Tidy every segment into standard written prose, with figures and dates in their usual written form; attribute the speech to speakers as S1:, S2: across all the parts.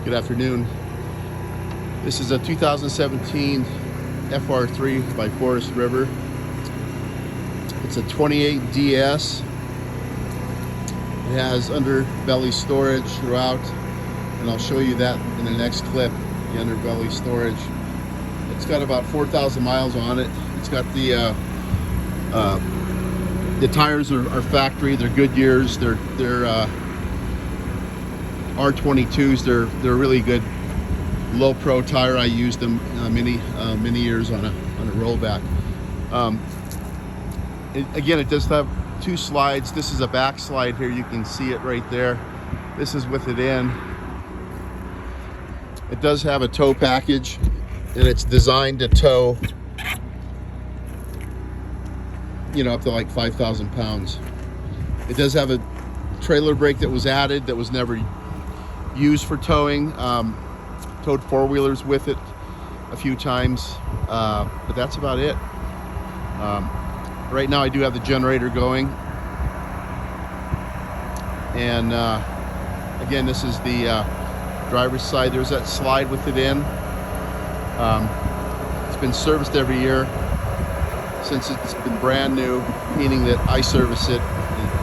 S1: Good afternoon. This is a 2017 FR3 by Forest River. It's a 28DS. It has underbelly storage throughout, and I'll show you that in the next clip, the underbelly storage. It's got about 4,000 miles on it. It's got the tires are factory. They're Goodyears. They're R22s. They're really good low pro tire. I used them many years on a rollback. It does have two slides. This is a back slide here. You can see it right there. This is with it in. It does have a tow package, and it's designed to tow, up to like 5,000 pounds. It does have a trailer brake that was added that was never used for towing. Towed four-wheelers with it a few times, but that's about it. Right now I do have the generator going, and again, this is the driver's side. There's that slide with it in. It's been serviced every year since it's been brand new, meaning that I service it,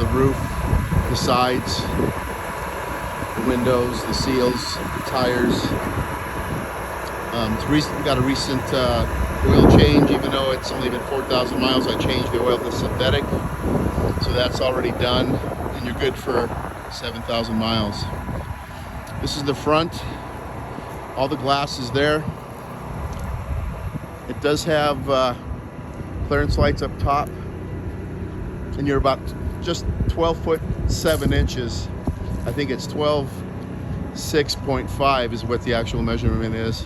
S1: the roof, the sides, the windows, the seals, the tires. It's got a recent oil change. Even though it's only been 4,000 miles, I changed the oil to synthetic, so that's already done, and you're good for 7,000 miles. This is the front. All the glass is there. It does have clearance lights up top, and you're about just 12 foot 7 inches. I think it's 12.6.5 is what the actual measurement is.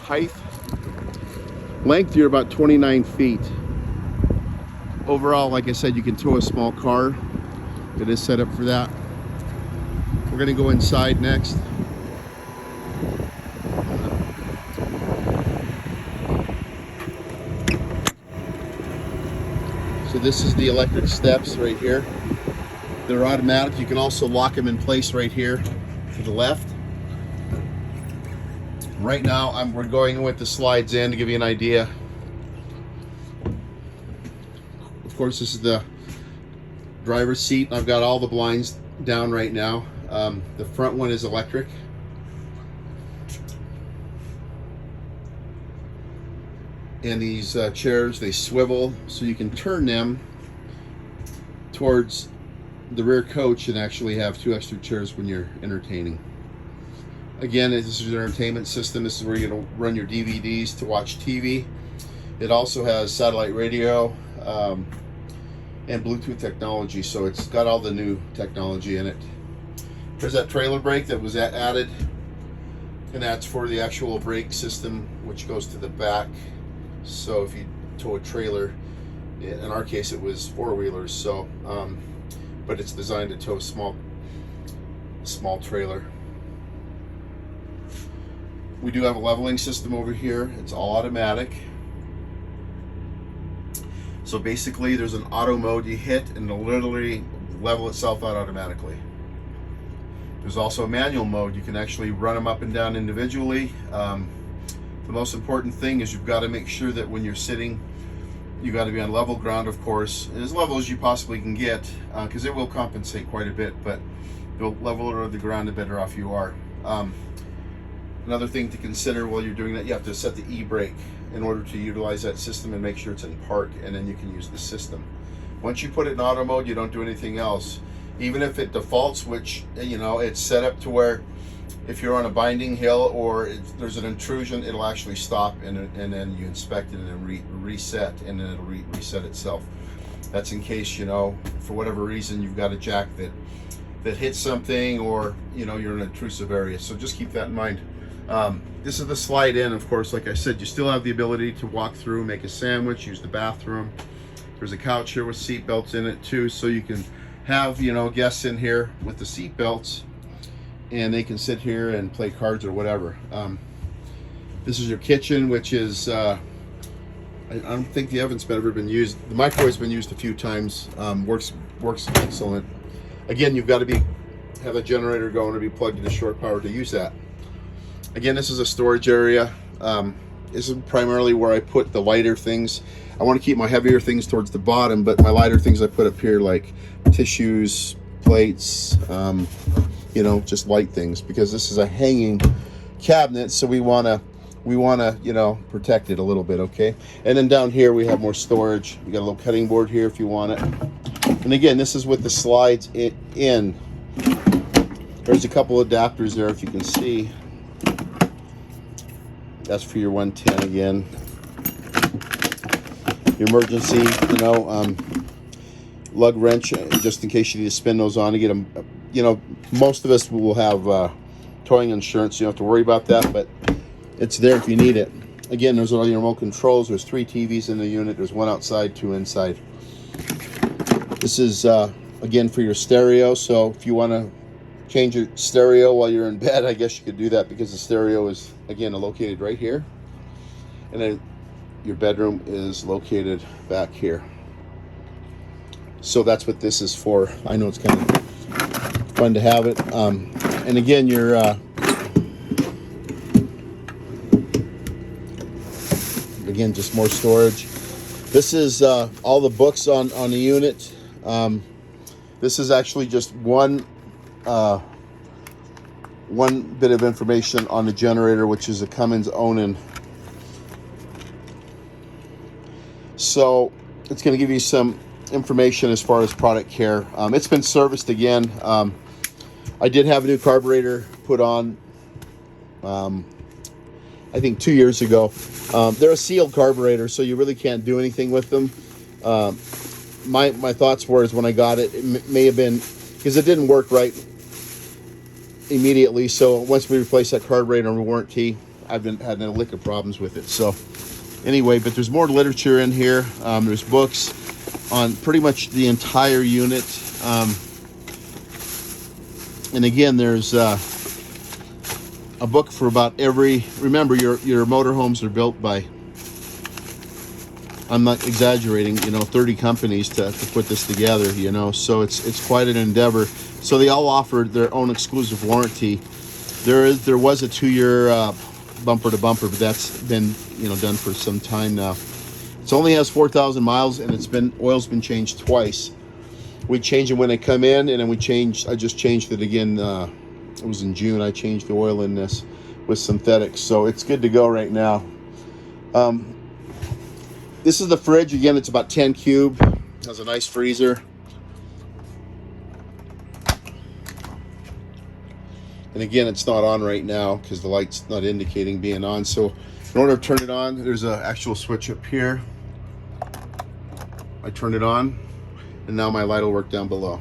S1: Height, length, you're about 29 feet. Overall, like I said, you can tow a small car. It is set up for that. We're gonna go inside next. So this is the electric steps right here. They're automatic. You can also lock them in place right here to the left. Right now we're going with the slides in to give you an idea. Of course, this is the driver's seat. I've got all the blinds down right now. The front one is electric. And these chairs, they swivel so you can turn them towards the rear coach and actually have 2 extra chairs when you're entertaining. Again, this is your entertainment system. This is where you're going to run your DVDs to watch TV. It also has satellite radio and Bluetooth technology, so it's got all the new technology in it. There's that trailer brake that was added, and that's for the actual brake system, which goes to the back. So if you tow a trailer, in our case it was four-wheelers, so but it's designed to tow a small trailer. We do have a leveling system over here. It's all automatic. So basically there's an auto mode you hit and it'll literally level itself out automatically. There's also a manual mode. You can actually run them up and down individually. The most important thing is you've got to make sure that when you're sitting, you got to be on level ground, of course, and as level as you possibly can get, because it will compensate quite a bit, but the leveler of the ground, the better off you are. Another thing to consider while you're doing that, you have to set the e-brake in order to utilize that system and make sure it's in park, and then you can use the system. Once you put it in auto mode, you don't do anything else. Even if it defaults, which, it's set up to where if you're on a binding hill or there's an intrusion, it'll actually stop, and then you inspect it and then reset, and then it'll reset itself. That's in case, for whatever reason, you've got a jack that hits something, or you're in an intrusive area. So just keep that in mind. This is the slide in. Of course, like I said, you still have the ability to walk through, make a sandwich, use the bathroom. There's a couch here with seat belts in it too, so you can have guests in here with the seat belts, and they can sit here and play cards or whatever. This is your kitchen, which is I don't think the oven's ever been used. The microwave's been used a few times. Works excellent. Again, you've got to be have a generator going to be plugged into short power to use that. Again, this is a storage area. This is primarily where I put the lighter things. I want to keep my heavier things towards the bottom, but my lighter things I put up here, like tissues, plates, you know, just light things, because this is a hanging cabinet, so we want to you know, protect it a little bit. Okay, and then down here we have more storage. We got a little cutting board here if you want it. And again, this is with the slides in. There's a couple adapters there if you can see. That's for your 110 again. Your emergency, you know, lug wrench, just in case you need to spin those on to get them. You know, most of us will have towing insurance. You don't have to worry about that, but it's there if you need it. Again, there's all your remote controls. There's 3 TVs in the unit. There's 1 outside, 2 inside. This is, again, for your stereo. So if you want to change your stereo while you're in bed, I guess you could do that, because the stereo is, again, located right here. And then your bedroom is located back here. So that's what this is for. I know it's kind of fun to have it. And again, your again, just more storage. This is all the books on the unit. This is actually just one bit of information on the generator, which is a Cummins Onan. So it's going to give you some information as far as product care. It's been serviced again. I did have a new carburetor put on, I think 2 years ago. They're a sealed carburetor, so you really can't do anything with them. My thoughts were, is when I got it, it may have been because it didn't work right immediately. So once we replaced that carburetor on warranty, I've had a lick of problems with it. So anyway, but there's more literature in here. There's books on pretty much the entire unit. And again, there's a book for about every, remember your motorhomes are built by, I'm not exaggerating, you know, 30 companies to put this together, you know, so it's quite an endeavor. So they all offered their own exclusive warranty. There was a 2-year bumper to bumper, but that's been, you know, done for some time now. It only has 4,000 miles, and oil's been changed twice. We change it when they come in, and then I just changed it again. It was in June. I changed the oil in this with synthetics, so it's good to go right now. This is the fridge. Again, it's about 10 cube. Has a nice freezer. And again, it's not on right now because the light's not indicating being on. So in order to turn it on, there's an actual switch up here. I turn it on, and now my light will work down below,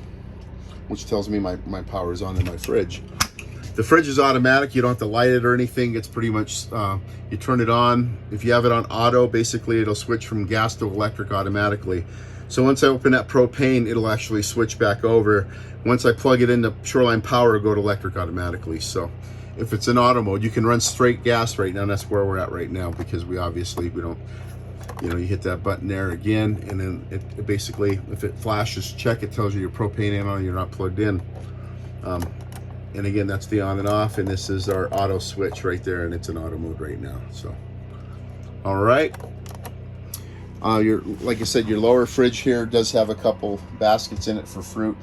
S1: which tells me my power is on in my fridge. The fridge is automatic. You don't have to light it or anything. It's pretty much, you turn it on. If you have it on auto, basically it'll switch from gas to electric automatically. So once I open that propane, it'll actually switch back over. Once I plug it into Shoreline Power, it'll go to electric automatically. So if it's in auto mode, you can run straight gas right now, and that's where we're at right now, because we don't, you know, you hit that button there again, and then it basically, if it flashes check, it tells you your propane ain't on, you're not plugged in. And again, that's the on and off, and this is our auto switch right there, and it's in auto mode right now. So, all right. Like I said, your lower fridge here does have a couple baskets in it for fruit.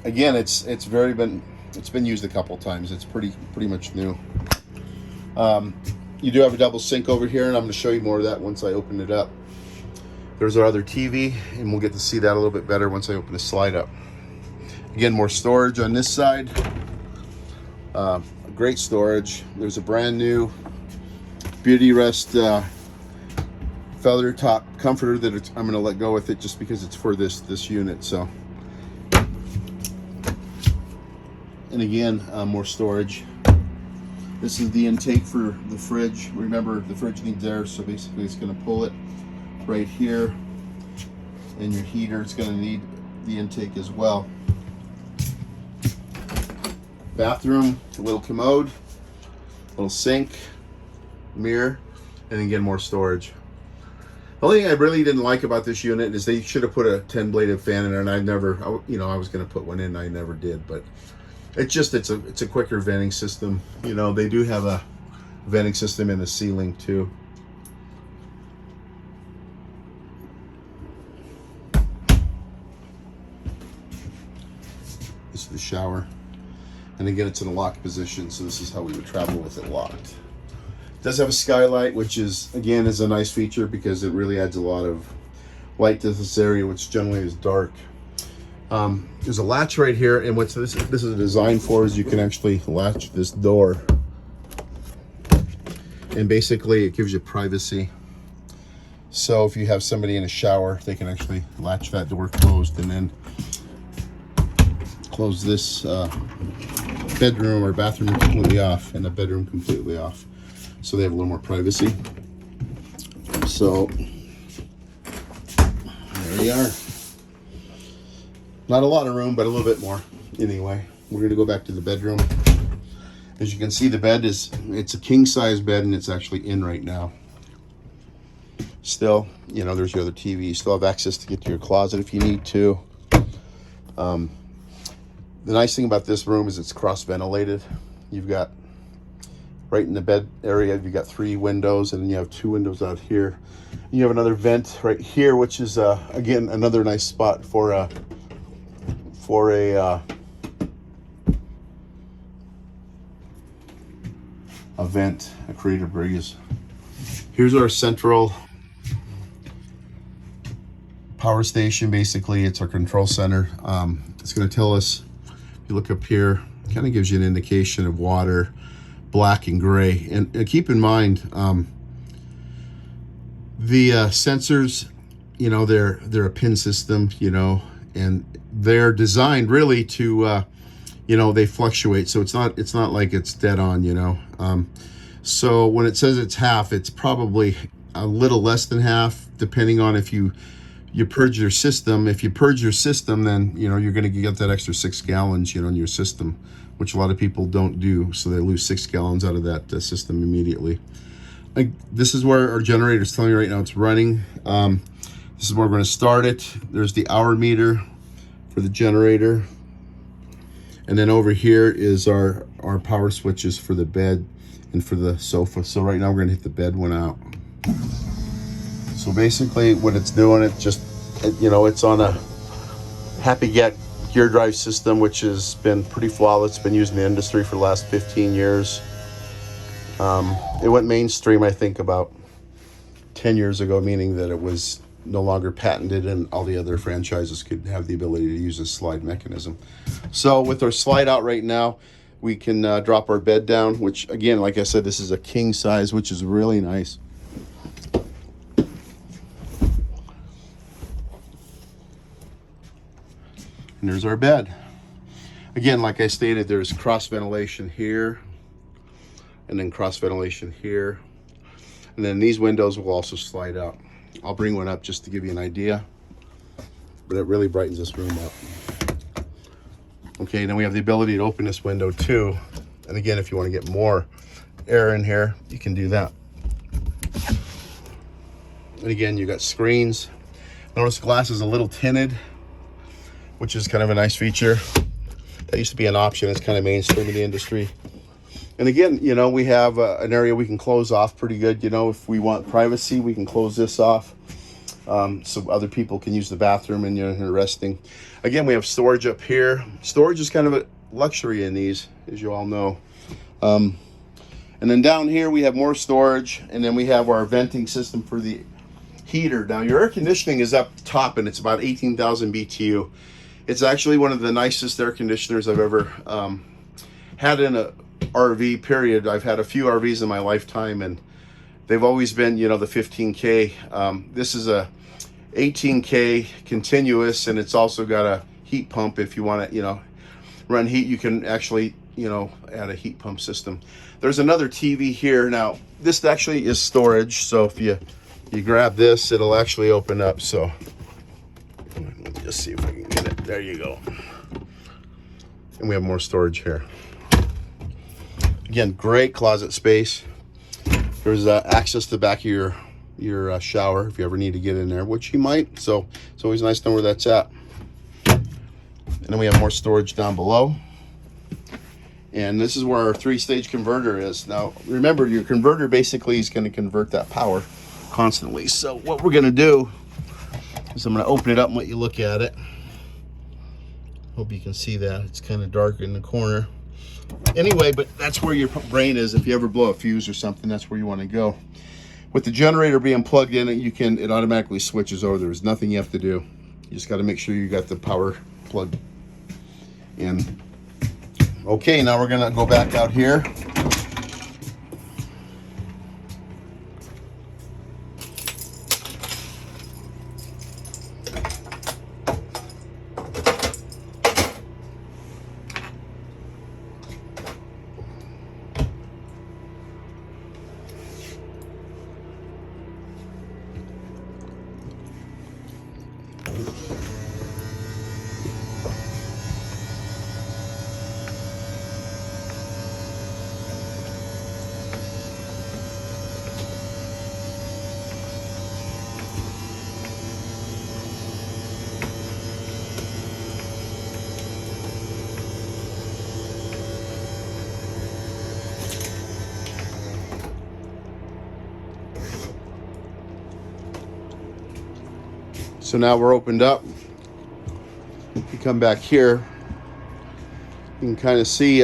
S1: Again, it's been used a couple times. It's pretty much new. You do have a double sink over here, and I'm going to show you more of that once I open it up. There's our other TV, and we'll get to see that a little bit better once I open the slide up. Again, more storage on this side. Great storage. There's a brand new Beauty Rest feather top comforter that I'm going to let go with it just because it's for this unit. So, and again, more storage. This is the intake for the fridge. Remember, the fridge needs air, so basically it's going to pull it right here. And your heater, it's going to need the intake as well. Bathroom, a little commode, little sink, mirror, and again, more storage. The only thing I really didn't like about this unit is they should have put a 10-bladed fan in there, and I was going to put one in, I never did. But It's a quicker venting system. You know, they do have a venting system in the ceiling too. This is the shower. And again, it's in a locked position, so this is how we would travel with it locked. It does have a skylight, which is a nice feature because it really adds a lot of light to this area, which generally is dark. There's a latch right here, and what this is designed for is you can actually latch this door, and basically it gives you privacy. So if you have somebody in a shower, they can actually latch that door closed and then close this bedroom or bathroom completely off, and the bedroom completely off, so they have a little more privacy. So there we are. Not a lot of room, but a little bit more. Anyway, we're going to go back to the bedroom. As you can see, the bed it's a king size bed, and it's actually in right now. Still, you know, there's your other TV. You still have access to get to your closet if you need to. The nice thing about this room is it's cross ventilated. You've got right in the bed area, you've got 3 windows, and then you have 2 windows out here. You have another vent right here, which is again another nice spot for a vent, a creative breeze. Here's our central power station. Basically, it's our control center. It's going to tell us, if you look up here, it kind of gives you an indication of water, black and gray. And keep in mind, the sensors, you know, they're a pin system, you know, and they're designed really to, you know, they fluctuate. So it's not like it's dead on, you know. So when it says it's half, it's probably a little less than half, depending on if you purge your system. If you purge your system, then, you know, you're going to get that extra 6 gallons, you know, in your system, which a lot of people don't do. So they lose 6 gallons out of that system immediately. This is where our generator is telling you right now it's running. This is where we're going to start it. There's the hour meter for the generator. And then over here is our power switches for the bed and for the sofa. So right now we're going to hit the bed one out. So basically what it's doing, you know, it's on a Happy Get gear drive system, which has been pretty flawless. It's been used in the industry for the last 15 years. It went mainstream, I think, about 10 years ago, meaning that it was no longer patented and all the other franchises could have the ability to use this slide mechanism. So with our slide out right now, we can drop our bed down, which again, like I said, this is a king size, which is really nice. And there's our bed. Again, like I stated, there's cross ventilation here, and then cross ventilation here. And then these windows will also slide out. I'll bring one up just to give you an idea, but it really brightens this room up. Okay, then we have the ability to open this window too. And again, if you want to get more air in here, you can do that. And again, you got screens. Notice glass is a little tinted, which is kind of a nice feature. That used to be an option. It's kind of mainstream in the industry. And again, you know, we have an area we can close off pretty good. You know, if we want privacy, we can close this off so other people can use the bathroom and you're resting. Again, we have storage up here. Storage is kind of a luxury in these, as you all know. And then down here, we have more storage. And then we have our venting system for the heater. Now, your air conditioning is up top, and it's about 18,000 BTU. It's actually one of the nicest air conditioners I've ever had in a RV, period. I've had a few RVs in my lifetime, and they've always been, you know, the 15K. This is a 18K continuous, and it's also got a heat pump. If you want to, you know, run heat, you can actually, you know, add a heat pump system. There's another TV here. Now, this actually is storage, so if you grab this, it'll actually open up. So let me just see if I can get it. There you go. And we have more storage here. Again, great closet space. There's access to the back of your shower if you ever need to get in there, which you might. So it's always nice to know where that's at. And then we have more storage down below. And this is where our 3-stage converter is. Now, remember, your converter basically is going to convert that power constantly. So what we're going to do is I'm going to open it up and let you look at it. Hope you can see that. It's kind of dark in the corner. Anyway, but that's where your brain is. If you ever blow a fuse or something, that's where you want to go. With the generator being plugged in, it automatically switches over. There's nothing you have to do. You just got to make sure you got the power plugged in. Okay, now we're going to go back out here. So now we're opened up. You come back here, you can kind of see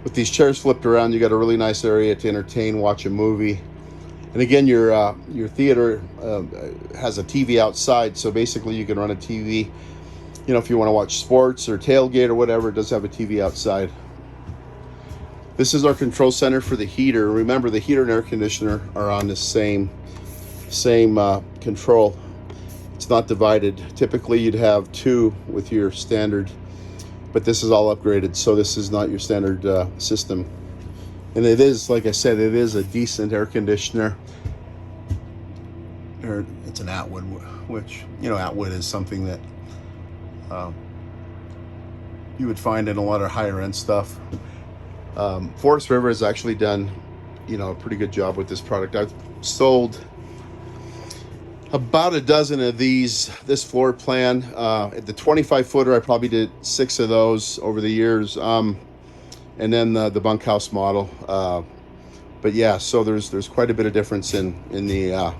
S1: with these chairs flipped around, you got a really nice area to entertain, watch a movie. And again, your theater has a TV outside, so basically you can run a TV. You know, if you want to watch sports or tailgate or whatever, it does have a TV outside. This is our control center for the heater. Remember, the heater and air conditioner are on the same control. It's not divided. Typically you'd have 2 with your standard, but this is all upgraded, so this is not your standard system. And it is, like I said, it is a decent air conditioner. It's an Atwood, which, you know, Atwood is something that you would find in a lot of higher end stuff. Forest River has actually done, you know, a pretty good job with this product. I've sold about a dozen of this floor plan. At the 25 footer, I probably did 6 of those over the years. And then the bunkhouse model. But yeah, so there's quite a bit of difference in the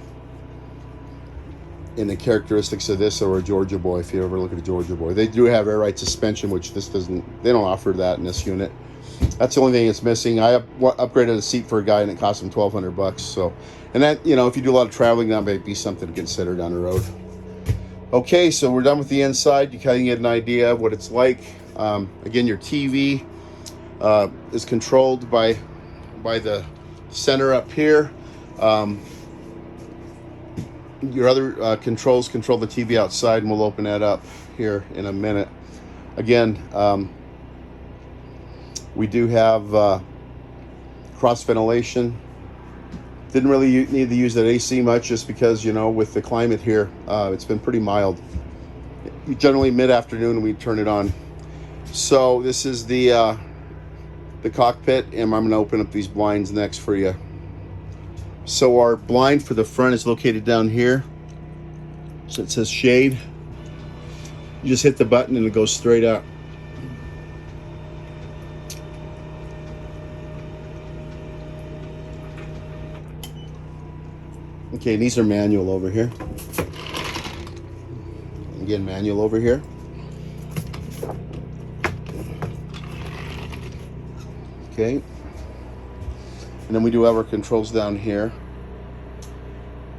S1: characteristics of this or a Georgia Boy. If you ever look at a Georgia Boy, they do have air ride suspension, which this doesn't. They don't offer that in this unit. That's the only thing it's missing. I upgraded a seat for a guy and it cost him $1,200. So, and that, you know, if you do a lot of traveling, that might be something to consider down the road. Okay, so we're done with the inside. You kind of get an idea of what it's like. Again, your TV is controlled by the center up here. Your other controls control the TV outside, and we'll open that up here in a minute. Again, we do have cross ventilation. Didn't really need to use that AC much, just because, you know, with the climate here, it's been pretty mild. Generally mid-afternoon we turn it on. So this is the cockpit, and I'm going to open up these blinds next for you. So our blind for the front is located down here. So it says shade. You just hit the button and it goes straight up. Okay, these are manual over here. Again, manual over here. Okay. And then we do have our controls down here.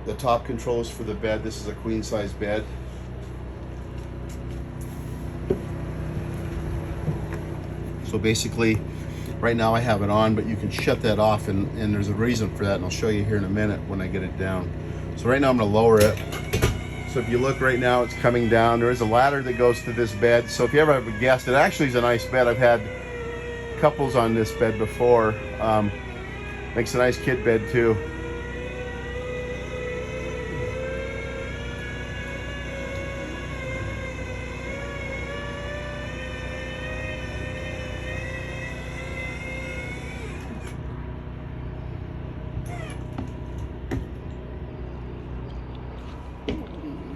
S1: The top controls for the bed. This is a queen size bed. So basically, right now I have it on, but you can shut that off, and there's a reason for that, and I'll show you here in a minute when I get it down. So right now I'm going to lower it. So if you look right now, it's coming down. There is a ladder that goes to this bed. So if you ever have a guest, it actually is a nice bed. I've had couples on this bed before. Makes a nice kid bed too.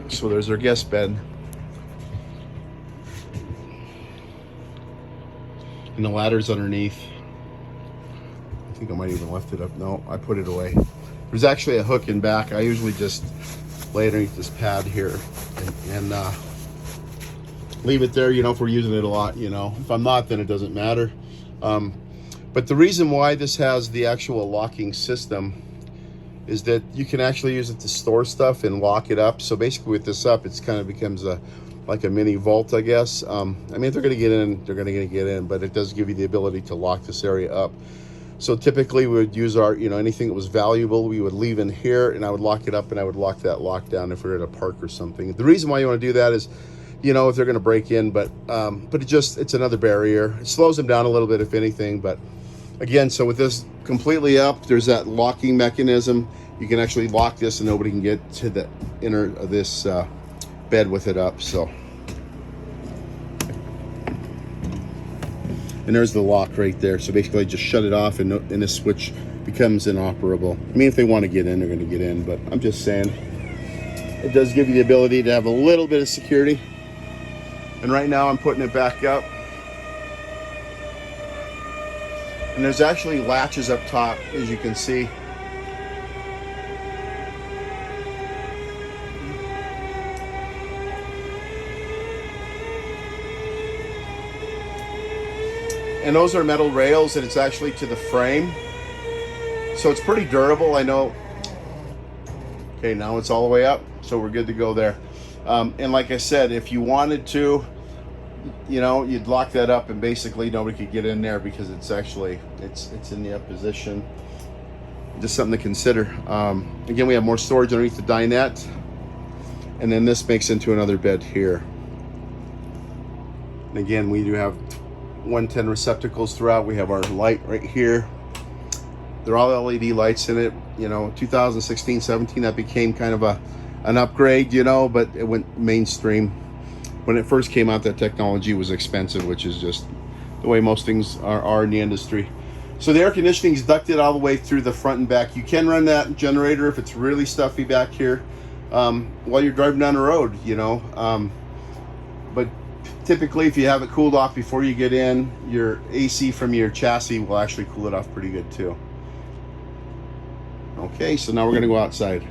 S1: So there's our guest bed. And the ladder's underneath. I think I might even lift it up. No, I put it away. There's actually a hook in back. I usually just lay underneath this pad here and leave it there, you know, if we're using it a lot, you know. If I'm not, then it doesn't matter. But the reason why this has the actual locking system is that you can actually use it to store stuff and lock it up. So basically with this up, it's kind of becomes like a mini vault, I guess. I mean, if they're gonna get in, they're gonna get in, but it does give you the ability to lock this area up. So typically we would use our, you know, anything that was valuable, we would leave in here, and I would lock it up, and I would lock that lock down if we're at a park or something. The reason why you want to do that is, you know, if they're going to break in, but it's another barrier. It slows them down a little bit, if anything. But again, so with this completely up, there's that locking mechanism. You can actually lock this, and nobody can get to the inner of this bed with it up. So. And there's the lock right there. So basically I just shut it off, and this switch becomes inoperable. I mean, if they want to get in, they're going to get in, but I'm just saying it does give you the ability to have a little bit of security. And right now I'm putting it back up. And there's actually latches up top, as you can see. And those are metal rails, and it's actually to the frame. So it's pretty durable, I know. Okay, now it's all the way up, so we're good to go there. And like I said, if you wanted to, you know, you'd lock that up, and basically nobody could get in there because it's actually, it's in the up position. Just something to consider. Again, we have more storage underneath the dinette. And then this makes into another bed here. And again, we do have 110 receptacles throughout. We have our light right here. They're all LED lights in it. You know, 2016, 17, that became kind of an upgrade, you know, but it went mainstream. When it first came out, that technology was expensive, which is just the way most things are in the industry. So the air conditioning is ducted all the way through the front and back. You can run that generator if it's really stuffy back here while you're driving down the road, you know. But typically, if you have it cooled off before you get in, your AC from your chassis will actually cool it off pretty good too. Okay, so now we're gonna go outside.